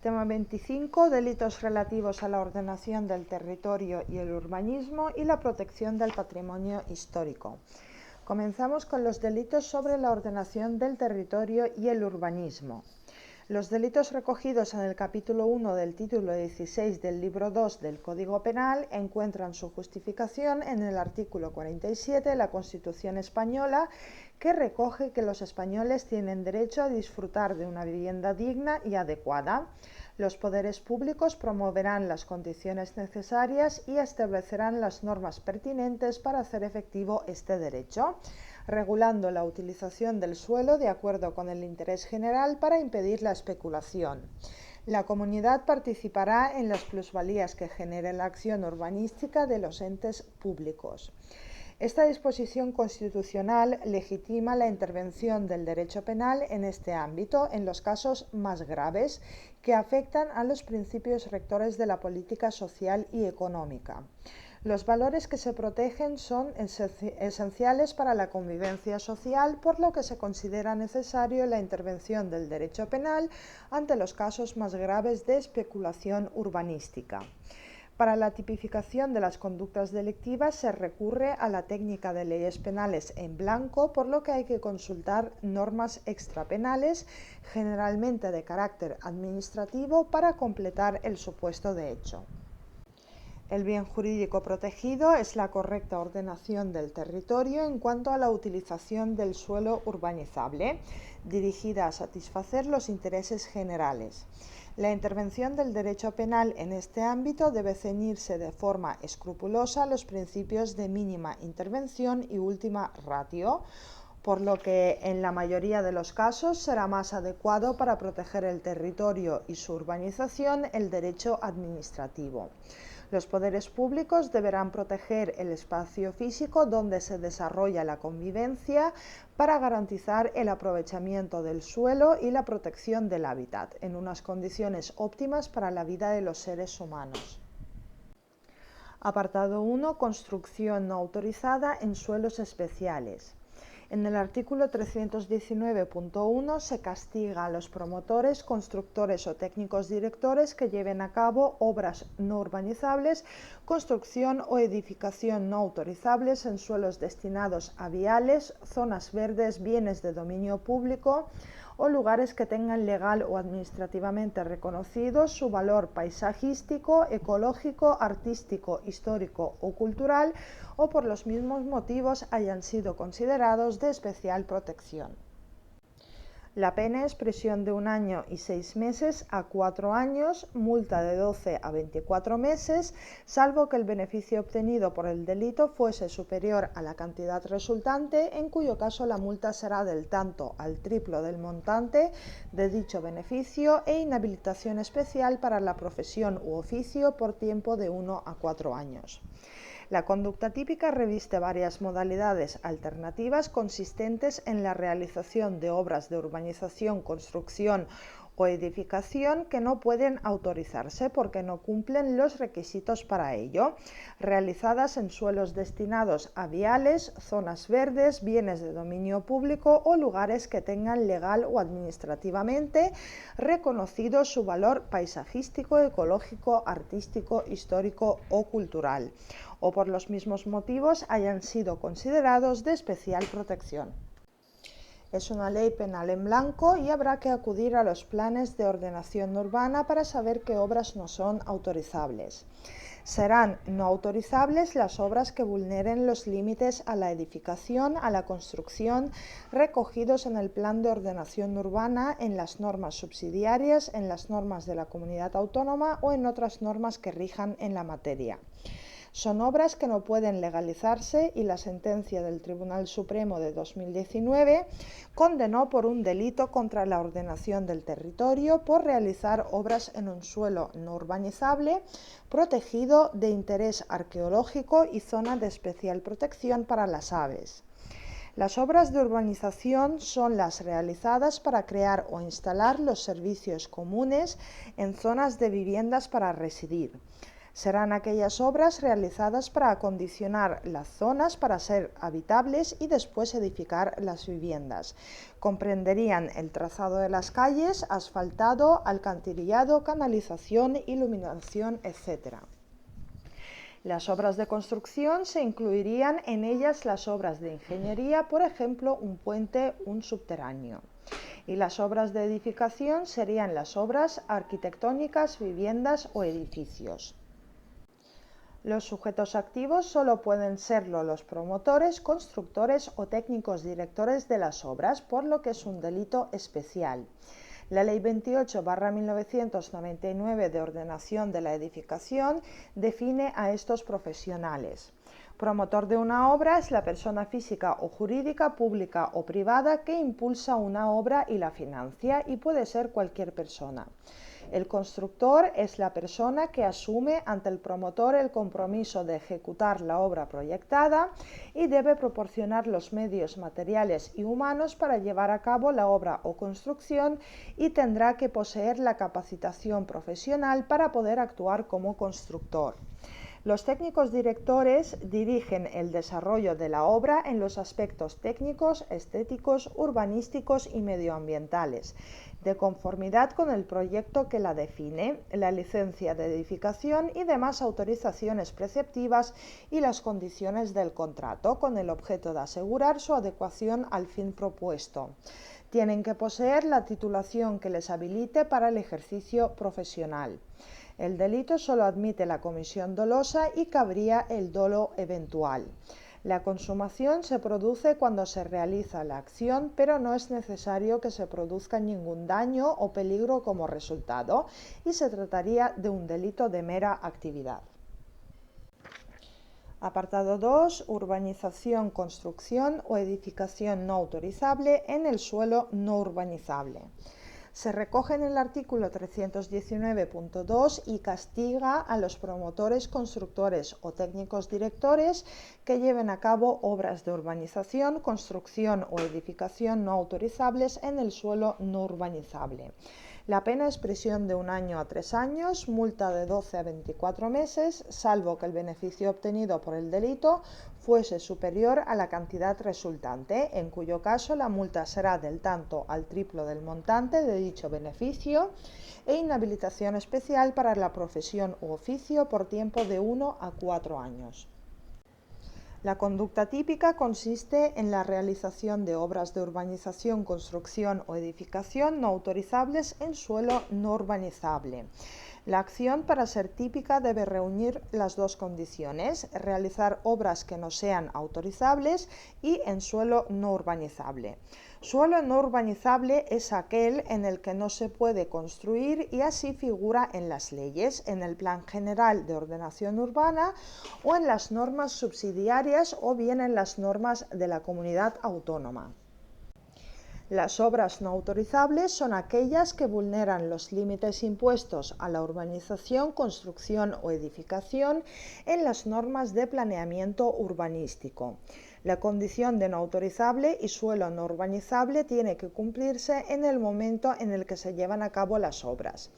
Tema 25. Delitos relativos a la ordenación del territorio y el urbanismo y la protección del patrimonio histórico. Comenzamos con los delitos sobre la ordenación del territorio y el urbanismo. Los delitos recogidos en el capítulo 1 del título 16 del libro 2 del Código Penal encuentran su justificación en el artículo 47 de la Constitución española, que recoge que los españoles tienen derecho a disfrutar de una vivienda digna y adecuada. Los poderes públicos promoverán las condiciones necesarias y establecerán las normas pertinentes para hacer efectivo este derecho, regulando la utilización del suelo de acuerdo con el interés general para impedir la especulación. La comunidad participará en las plusvalías que genere la acción urbanística de los entes públicos. Esta disposición constitucional legitima la intervención del derecho penal en este ámbito en los casos más graves que afectan a los principios rectores de la política social y económica. Los valores que se protegen son esenciales para la convivencia social, por lo que se considera necesario la intervención del derecho penal ante los casos más graves de especulación urbanística. Para la tipificación de las conductas delictivas se recurre a la técnica de leyes penales en blanco, por lo que hay que consultar normas extrapenales, generalmente de carácter administrativo, para completar el supuesto de hecho. El bien jurídico protegido es la correcta ordenación del territorio en cuanto a la utilización del suelo urbanizable, dirigida a satisfacer los intereses generales. La intervención del derecho penal en este ámbito debe ceñirse de forma escrupulosa a los principios de mínima intervención y última ratio, por lo que en la mayoría de los casos será más adecuado para proteger el territorio y su urbanización el derecho administrativo. Los poderes públicos deberán proteger el espacio físico donde se desarrolla la convivencia para garantizar el aprovechamiento del suelo y la protección del hábitat en unas condiciones óptimas para la vida de los seres humanos. Apartado 1. Construcción no autorizada en suelos especiales. En el artículo 319.1 se castiga a los promotores, constructores o técnicos directores que lleven a cabo obras no urbanizables, construcción o edificación no autorizables en suelos destinados a viales, zonas verdes, bienes de dominio público o lugares que tengan legal o administrativamente reconocido su valor paisajístico, ecológico, artístico, histórico o cultural, o por los mismos motivos hayan sido considerados de especial protección. La pena es prisión de 1 año y 6 meses a 4 años, multa de 12 a 24 meses, salvo que el beneficio obtenido por el delito fuese superior a la cantidad resultante, en cuyo caso la multa será del tanto al triplo del montante de dicho beneficio, e inhabilitación especial para la profesión u oficio por tiempo de 1 a 4 años. La conducta típica reviste varias modalidades alternativas consistentes en la realización de obras de urbanización, construcción o edificación que no pueden autorizarse porque no cumplen los requisitos para ello, realizadas en suelos destinados a viales, zonas verdes, bienes de dominio público o lugares que tengan legal o administrativamente reconocido su valor paisajístico, ecológico, artístico, histórico o cultural, o por los mismos motivos hayan sido considerados de especial protección. Es una ley penal en blanco y habrá que acudir a los planes de ordenación urbana para saber qué obras no son autorizables. Serán no autorizables las obras que vulneren los límites a la edificación, a la construcción, recogidos en el Plan de Ordenación Urbana, en las normas subsidiarias, en las normas de la comunidad autónoma o en otras normas que rijan en la materia. Son obras que no pueden legalizarse y la sentencia del Tribunal Supremo de 2019 condenó por un delito contra la ordenación del territorio por realizar obras en un suelo no urbanizable, protegido de interés arqueológico y zona de especial protección para las aves. Las obras de urbanización son las realizadas para crear o instalar los servicios comunes en zonas de viviendas para residir. Serán aquellas obras realizadas para acondicionar las zonas para ser habitables y después edificar las viviendas. Comprenderían el trazado de las calles, asfaltado, alcantarillado, canalización, iluminación, etc. Las obras de construcción se incluirían en ellas las obras de ingeniería, por ejemplo, un puente, un subterráneo. Y las obras de edificación serían las obras arquitectónicas, viviendas o edificios. Los sujetos activos solo pueden serlo los promotores, constructores o técnicos directores de las obras, por lo que es un delito especial. La Ley 28/1999 de Ordenación de la Edificación define a estos profesionales. Promotor de una obra es la persona física o jurídica, pública o privada que impulsa una obra y la financia, y puede ser cualquier persona. El constructor es la persona que asume ante el promotor el compromiso de ejecutar la obra proyectada y debe proporcionar los medios materiales y humanos para llevar a cabo la obra o construcción, y tendrá que poseer la capacitación profesional para poder actuar como constructor. Los técnicos directores dirigen el desarrollo de la obra en los aspectos técnicos, estéticos, urbanísticos y medioambientales, de conformidad con el proyecto que la define, la licencia de edificación y demás autorizaciones preceptivas y las condiciones del contrato, con el objeto de asegurar su adecuación al fin propuesto. Tienen que poseer la titulación que les habilite para el ejercicio profesional. El delito solo admite la comisión dolosa y cabría el dolo eventual. La consumación se produce cuando se realiza la acción, pero no es necesario que se produzca ningún daño o peligro como resultado, y se trataría de un delito de mera actividad. Apartado 2. Urbanización, construcción o edificación no autorizable en el suelo no urbanizable. Se recoge en el artículo 319.2 y castiga a los promotores, constructores o técnicos directores que lleven a cabo obras de urbanización, construcción o edificación no autorizables en el suelo no urbanizable. La pena es prisión de 1 año a 3 años, multa de 12 a 24 meses, salvo que el beneficio obtenido por el delito fuese superior a la cantidad resultante, en cuyo caso la multa será del tanto al triplo del montante de dicho beneficio, e inhabilitación especial para la profesión u oficio por tiempo de 1 a 4 años. La conducta típica consiste en la realización de obras de urbanización, construcción o edificación no autorizables en suelo no urbanizable. La acción, para ser típica, debe reunir las dos condiciones: realizar obras que no sean autorizables y en suelo no urbanizable. Suelo no urbanizable es aquel en el que no se puede construir y así figura en las leyes, en el Plan General de Ordenación Urbana o en las normas subsidiarias, o bien en las normas de la comunidad autónoma. Las obras no autorizables son aquellas que vulneran los límites impuestos a la urbanización, construcción o edificación en las normas de planeamiento urbanístico. La condición de no autorizable y suelo no urbanizable tiene que cumplirse en el momento en el que se llevan a cabo las obras.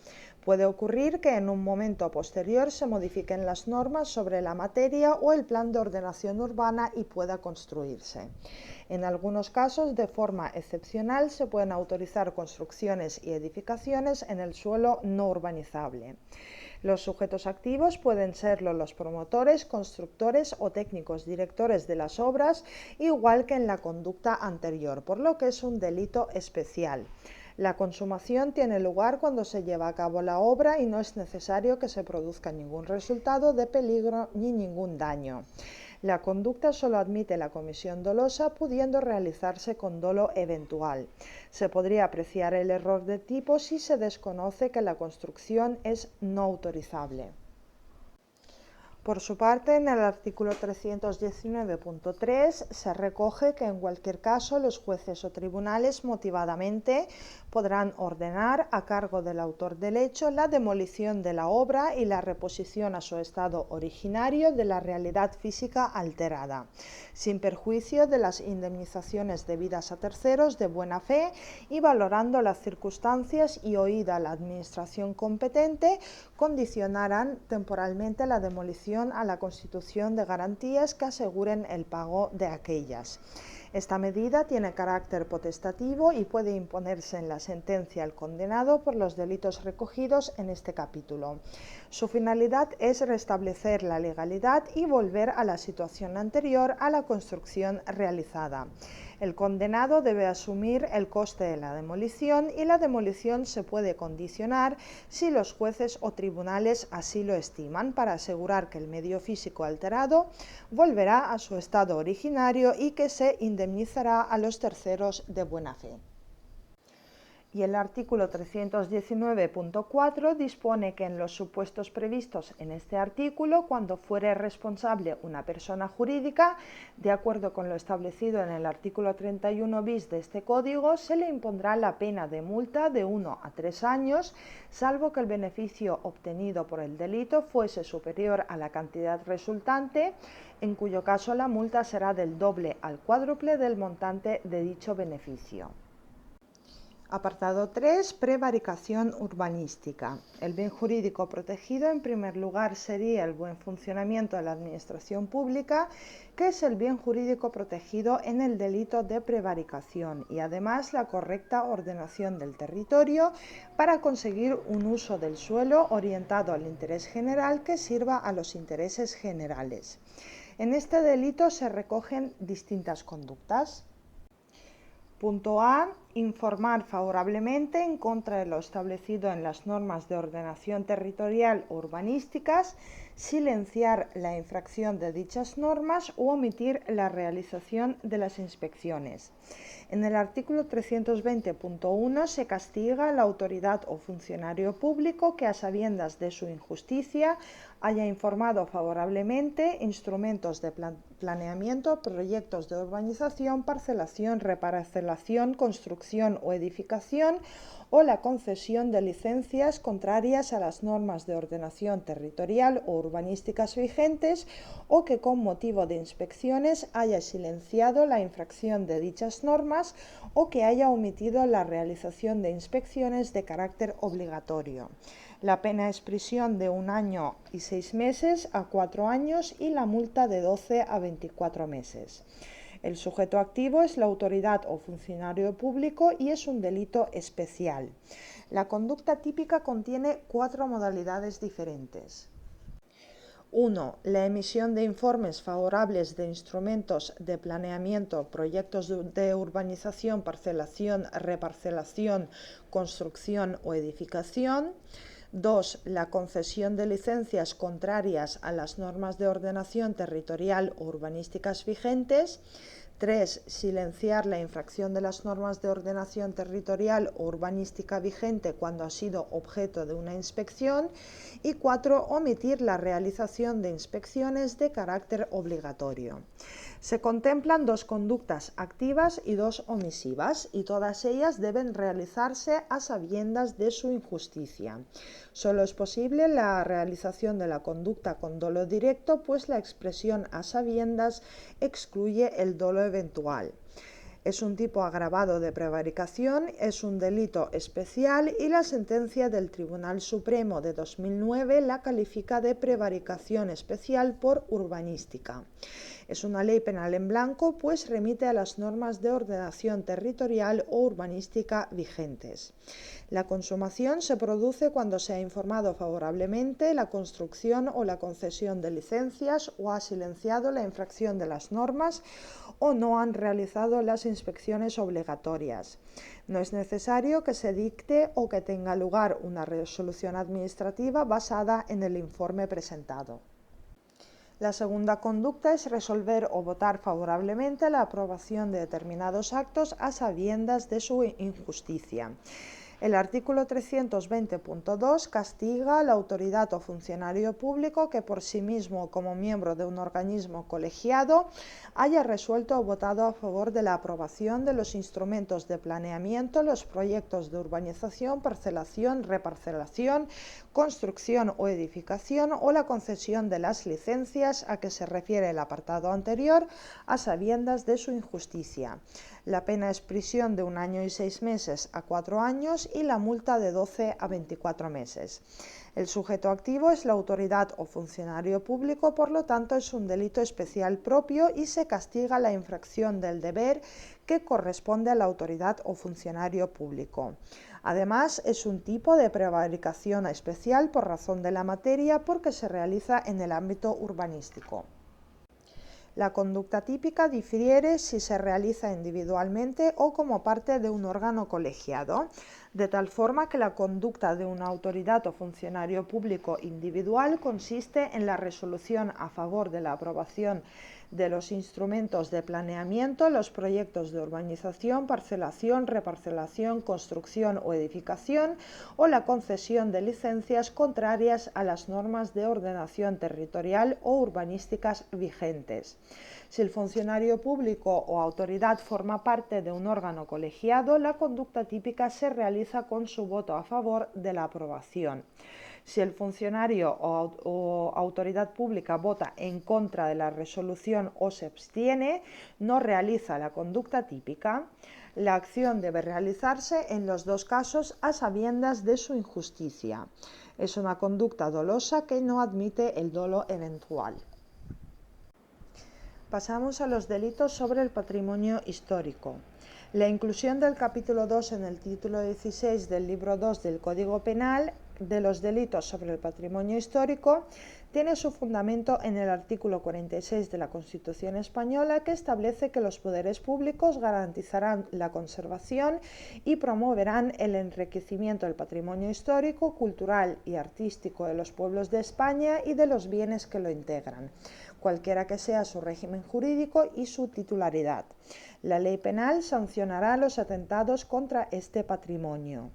Puede ocurrir que en un momento posterior se modifiquen las normas sobre la materia o el plan de ordenación urbana y pueda construirse. En algunos casos, de forma excepcional, se pueden autorizar construcciones y edificaciones en el suelo no urbanizable. Los sujetos activos pueden serlo los promotores, constructores o técnicos directores de las obras, igual que en la conducta anterior, por lo que es un delito especial. La consumación tiene lugar cuando se lleva a cabo la obra y no es necesario que se produzca ningún resultado de peligro ni ningún daño. La conducta solo admite la comisión dolosa, pudiendo realizarse con dolo eventual. Se podría apreciar el error de tipo si se desconoce que la construcción es no autorizable. Por su parte, en el artículo 319.3 se recoge que en cualquier caso los jueces o tribunales motivadamente podrán ordenar a cargo del autor del hecho la demolición de la obra y la reposición a su estado originario de la realidad física alterada, sin perjuicio de las indemnizaciones debidas a terceros de buena fe y valorando las circunstancias y oída la administración competente, condicionarán temporalmente la demolición a la constitución de garantías que aseguren el pago de aquellas. Esta medida tiene carácter potestativo y puede imponerse en la sentencia al condenado por los delitos recogidos en este capítulo. Su finalidad es restablecer la legalidad y volver a la situación anterior a la construcción realizada. El condenado debe asumir el coste de la demolición y la demolición se puede condicionar si los jueces o tribunales así lo estiman para asegurar que el medio físico alterado volverá a su estado originario y que se indemnizará a los terceros de buena fe. Y el artículo 319.4 dispone que en los supuestos previstos en este artículo, cuando fuere responsable una persona jurídica, de acuerdo con lo establecido en el artículo 31 bis de este código, se le impondrá la pena de multa de 1 a 3 años, salvo que el beneficio obtenido por el delito fuese superior a la cantidad resultante, en cuyo caso la multa será del doble al cuádruple del montante de dicho beneficio. Apartado 3. Prevaricación urbanística. El bien jurídico protegido, en primer lugar, sería el buen funcionamiento de la administración pública, que es el bien jurídico protegido en el delito de prevaricación, y además la correcta ordenación del territorio para conseguir un uso del suelo orientado al interés general que sirva a los intereses generales. En este delito se recogen distintas conductas. Punto A. Informar favorablemente en contra de lo establecido en las normas de ordenación territorial o urbanísticas, silenciar la infracción de dichas normas u omitir la realización de las inspecciones. En el artículo 320.1 se castiga a la autoridad o funcionario público que, a sabiendas de su injusticia, haya informado favorablemente instrumentos de planeamiento, proyectos de urbanización, parcelación, reparcelación, construcción o edificación o la concesión de licencias contrarias a las normas de ordenación territorial o urbanísticas vigentes, o que con motivo de inspecciones haya silenciado la infracción de dichas normas o que haya omitido la realización de inspecciones de carácter obligatorio. La pena es prisión de 1 año y 6 meses a 4 años y la multa de 12 a 24 meses. El sujeto activo es la autoridad o funcionario público y es un delito especial. La conducta típica contiene 4 modalidades diferentes. 1. La emisión de informes favorables de instrumentos de planeamiento, proyectos de urbanización, parcelación, reparcelación, construcción o edificación. 2. La concesión de licencias contrarias a las normas de ordenación territorial o urbanísticas vigentes. 3. Silenciar la infracción de las normas de ordenación territorial o urbanística vigente cuando ha sido objeto de una inspección. Y 4. Omitir la realización de inspecciones de carácter obligatorio. Se contemplan 2 conductas activas y 2 omisivas, y todas ellas deben realizarse a sabiendas de su injusticia. Solo es posible la realización de la conducta con dolo directo, pues la expresión a sabiendas excluye el dolo eventual. Es un tipo agravado de prevaricación, es un delito especial y la sentencia del Tribunal Supremo de 2009 la califica de prevaricación especial por urbanística. Es una ley penal en blanco, pues remite a las normas de ordenación territorial o urbanística vigentes. La consumación se produce cuando se ha informado favorablemente la construcción o la concesión de licencias o ha silenciado la infracción de las normas o no han realizado las inspecciones obligatorias. No es necesario que se dicte o que tenga lugar una resolución administrativa basada en el informe presentado. La segunda conducta es resolver o votar favorablemente la aprobación de determinados actos a sabiendas de su injusticia. El artículo 320.2 castiga a la autoridad o funcionario público que por sí mismo o como miembro de un organismo colegiado haya resuelto o votado a favor de la aprobación de los instrumentos de planeamiento, los proyectos de urbanización, parcelación, reparcelación, construcción o edificación o la concesión de las licencias a que se refiere el apartado anterior a sabiendas de su injusticia. La pena es prisión de 1 año y 6 meses a 4 años y la multa de 12 a 24 meses. El sujeto activo es la autoridad o funcionario público, por lo tanto es un delito especial propio y se castiga la infracción del deber que corresponde a la autoridad o funcionario público. Además, es un tipo de prevaricación especial por razón de la materia porque se realiza en el ámbito urbanístico. La conducta típica difiere si se realiza individualmente o como parte de un órgano colegiado, de tal forma que la conducta de una autoridad o funcionario público individual consiste en la resolución a favor de la aprobación de los instrumentos de planeamiento, los proyectos de urbanización, parcelación, reparcelación, construcción o edificación, o la concesión de licencias contrarias a las normas de ordenación territorial o urbanísticas vigentes. Si el funcionario público o autoridad forma parte de un órgano colegiado, la conducta típica se realiza con su voto a favor de la aprobación. Si el funcionario o autoridad pública vota en contra de la resolución o se abstiene, no realiza la conducta típica. La acción debe realizarse en los dos casos a sabiendas de su injusticia. Es una conducta dolosa que no admite el dolo eventual. Pasamos a los delitos sobre el patrimonio histórico. La inclusión del capítulo 2 en el título 16 del libro 2 del Código Penal de los delitos sobre el patrimonio histórico tiene su fundamento en el artículo 46 de la Constitución española, que establece que los poderes públicos garantizarán la conservación y promoverán el enriquecimiento del patrimonio histórico, cultural y artístico de los pueblos de España y de los bienes que lo integran, cualquiera que sea su régimen jurídico y su titularidad. La ley penal sancionará los atentados contra este patrimonio.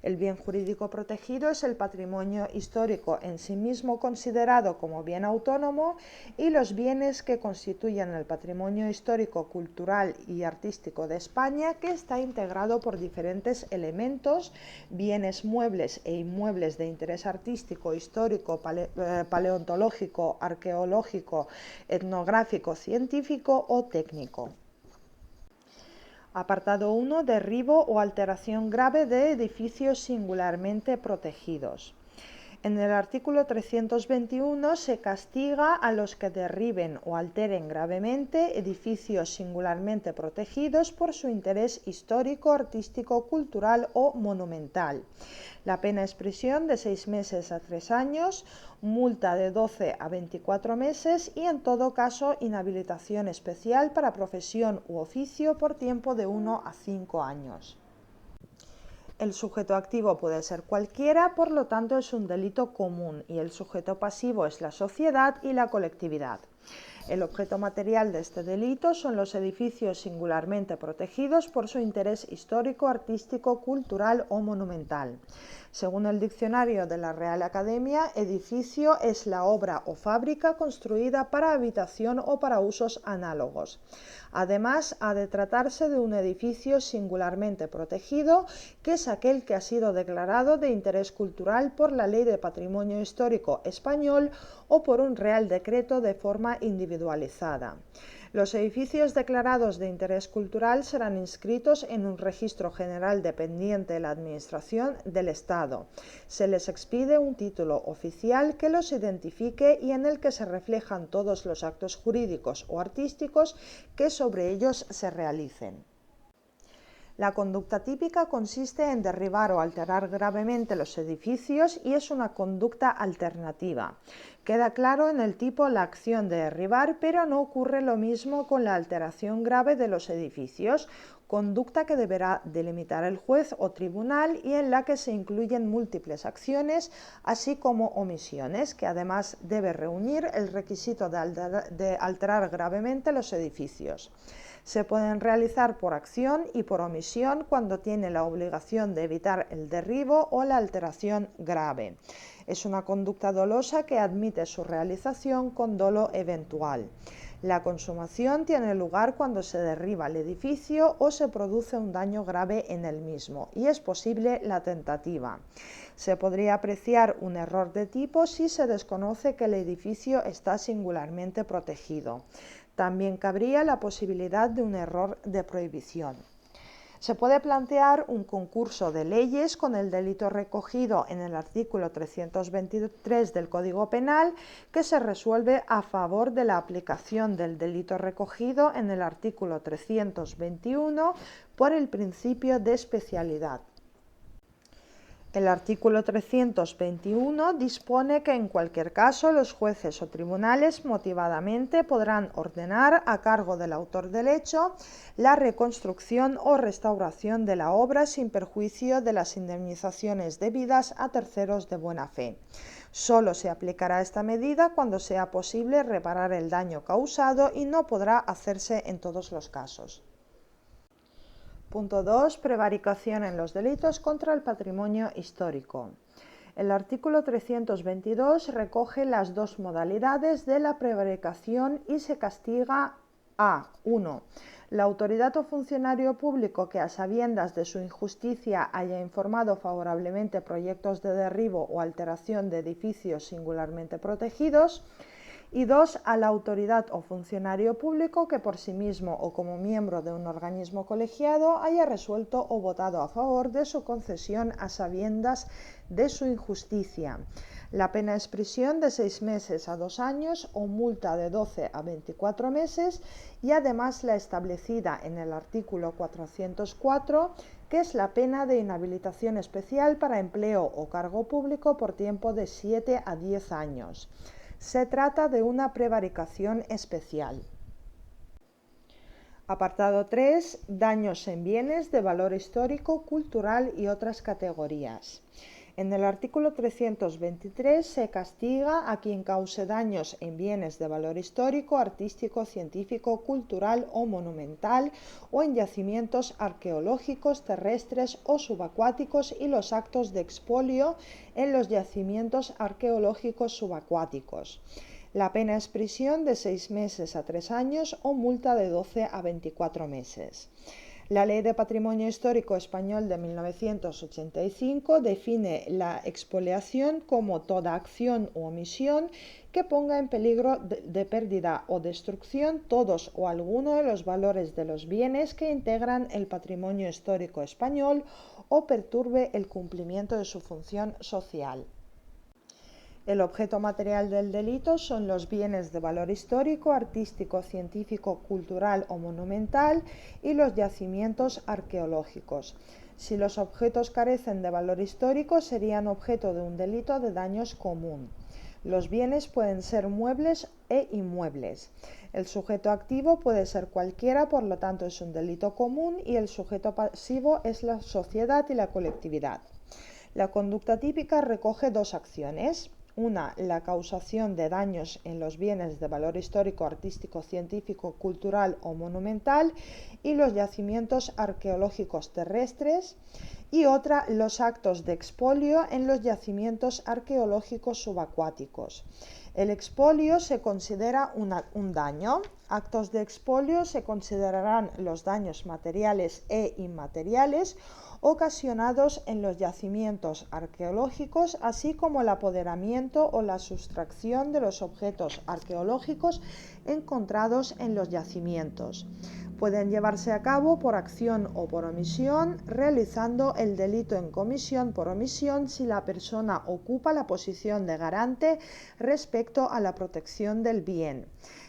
El bien jurídico protegido es el patrimonio histórico en sí mismo considerado como bien autónomo y los bienes que constituyen el patrimonio histórico, cultural y artístico de España, que está integrado por diferentes elementos, bienes muebles e inmuebles de interés artístico, histórico, paleontológico, arqueológico, etnográfico, científico o técnico. Apartado 1. Derribo o alteración grave de edificios singularmente protegidos. En el artículo 321 se castiga a los que derriben o alteren gravemente edificios singularmente protegidos por su interés histórico, artístico, cultural o monumental. La pena es prisión de 6 meses a 3 años, multa de 12 a 24 meses y en todo caso inhabilitación especial para profesión u oficio por tiempo de 1 a 5 años. El sujeto activo puede ser cualquiera, por lo tanto es un delito común, y el sujeto pasivo es la sociedad y la colectividad. El objeto material de este delito son los edificios singularmente protegidos por su interés histórico, artístico, cultural o monumental. Según el diccionario de la Real Academia, edificio es la obra o fábrica construida para habitación o para usos análogos. Además, ha de tratarse de un edificio singularmente protegido, que es aquel que ha sido declarado de interés cultural por la Ley de Patrimonio Histórico Español o por un Real Decreto de forma individualizada. Los edificios declarados de interés cultural serán inscritos en un registro general dependiente de la Administración del Estado. Se les expide un título oficial que los identifique y en el que se reflejan todos los actos jurídicos o artísticos que sobre ellos se realicen. La conducta típica consiste en derribar o alterar gravemente los edificios y es una conducta alternativa. Queda claro en el tipo la acción de derribar, pero no ocurre lo mismo con la alteración grave de los edificios, conducta que deberá delimitar el juez o tribunal y en la que se incluyen múltiples acciones, así como omisiones, que además debe reunir el requisito de alterar gravemente los edificios. Se pueden realizar por acción y por omisión cuando tiene la obligación de evitar el derribo o la alteración grave. Es una conducta dolosa que admite su realización con dolo eventual. La consumación tiene lugar cuando se derriba el edificio o se produce un daño grave en el mismo y es posible la tentativa. Se podría apreciar un error de tipo si se desconoce que el edificio está singularmente protegido. También cabría la posibilidad de un error de prohibición. Se puede plantear un concurso de leyes con el delito recogido en el artículo 323 del Código Penal que se resuelve a favor de la aplicación del delito recogido en el artículo 321 por el principio de especialidad. El artículo 321 dispone que en cualquier caso los jueces o tribunales motivadamente podrán ordenar a cargo del autor del hecho la reconstrucción o restauración de la obra sin perjuicio de las indemnizaciones debidas a terceros de buena fe. Solo se aplicará esta medida cuando sea posible reparar el daño causado y no podrá hacerse en todos los casos. Punto 2. Prevaricación en los delitos contra el patrimonio histórico. El artículo 322 recoge las dos modalidades de la prevaricación y se castiga a 1. La autoridad o funcionario público que a sabiendas de su injusticia haya informado favorablemente proyectos de derribo o alteración de edificios singularmente protegidos. Y 2. A la autoridad o funcionario público que por sí mismo o como miembro de un organismo colegiado haya resuelto o votado a favor de su concesión a sabiendas de su injusticia. La pena es prisión de 6 meses a 2 años o multa de 12 a 24 meses y además la establecida en el artículo 404, que es la pena de inhabilitación especial para empleo o cargo público por tiempo de 7 a 10 años. Se trata de una prevaricación especial. Apartado 3. Daños en bienes de valor histórico, cultural y otras categorías. En el artículo 323 se castiga a quien cause daños en bienes de valor histórico, artístico, científico, cultural o monumental o en yacimientos arqueológicos, terrestres o subacuáticos y los actos de expolio en los yacimientos arqueológicos subacuáticos. La pena es prisión de 6 meses a 3 años o multa de 12 a 24 meses. La Ley de Patrimonio Histórico Español de 1985 define la expoliación como toda acción u omisión que ponga en peligro de pérdida o destrucción todos o alguno de los valores de los bienes que integran el patrimonio histórico español o perturbe el cumplimiento de su función social. El objeto material del delito son los bienes de valor histórico, artístico, científico, cultural o monumental y los yacimientos arqueológicos. Si los objetos carecen de valor histórico, serían objeto de un delito de daños común. Los bienes pueden ser muebles e inmuebles. El sujeto activo puede ser cualquiera, por lo tanto es un delito común, y el sujeto pasivo es la sociedad y la colectividad. La conducta típica recoge dos acciones. Una, la causación de daños en los bienes de valor histórico, artístico, científico, cultural o monumental y los yacimientos arqueológicos terrestres. Y otra, los actos de expolio en los yacimientos arqueológicos subacuáticos. El expolio se considera un daño. Actos de expolio se considerarán los daños materiales e inmateriales ocasionados en los yacimientos arqueológicos, así como el apoderamiento o la sustracción de los objetos arqueológicos encontrados en los yacimientos. Pueden llevarse a cabo por acción o por omisión, realizando el delito en comisión por omisión si la persona ocupa la posición de garante respecto a la protección del bien.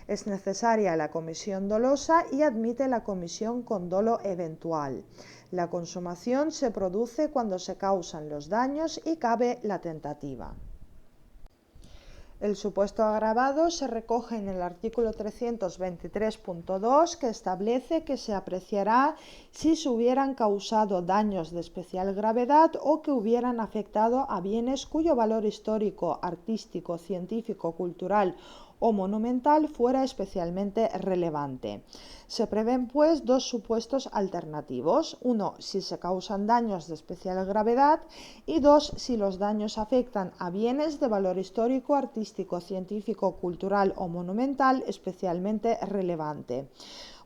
Es necesaria la comisión dolosa y admite la comisión con dolo eventual. La consumación se produce cuando se causan los daños y cabe la tentativa. El supuesto agravado se recoge en el artículo 323.2, que establece que se apreciará si se hubieran causado daños de especial gravedad o que hubieran afectado a bienes cuyo valor histórico, artístico, científico, cultural o monumental fuera especialmente relevante. Se prevén, pues, dos supuestos alternativos. Uno, si se causan daños de especial gravedad, y dos, si los daños afectan a bienes de valor histórico, artístico, científico, cultural o monumental especialmente relevante.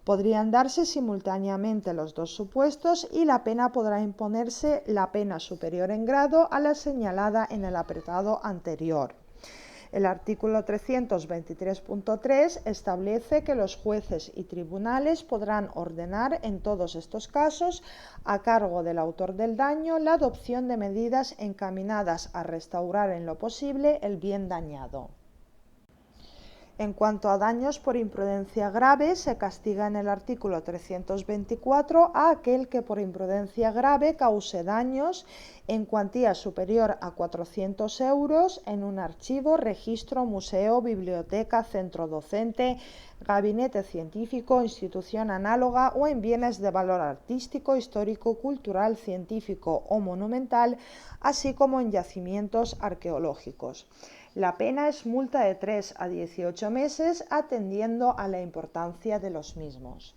Podrían darse simultáneamente los dos supuestos y la pena podrá imponerse la pena superior en grado a la señalada en el apartado anterior. El artículo 323.3 establece que los jueces y tribunales podrán ordenar en todos estos casos, a cargo del autor del daño, la adopción de medidas encaminadas a restaurar en lo posible el bien dañado. En cuanto a daños por imprudencia grave, se castiga en el artículo 324 a aquel que por imprudencia grave cause daños en cuantía superior a 400 euros en un archivo, registro, museo, biblioteca, centro docente, gabinete científico, institución análoga o en bienes de valor artístico, histórico, cultural, científico o monumental, así como en yacimientos arqueológicos. La pena es multa de 3 a 18 meses, atendiendo a la importancia de los mismos.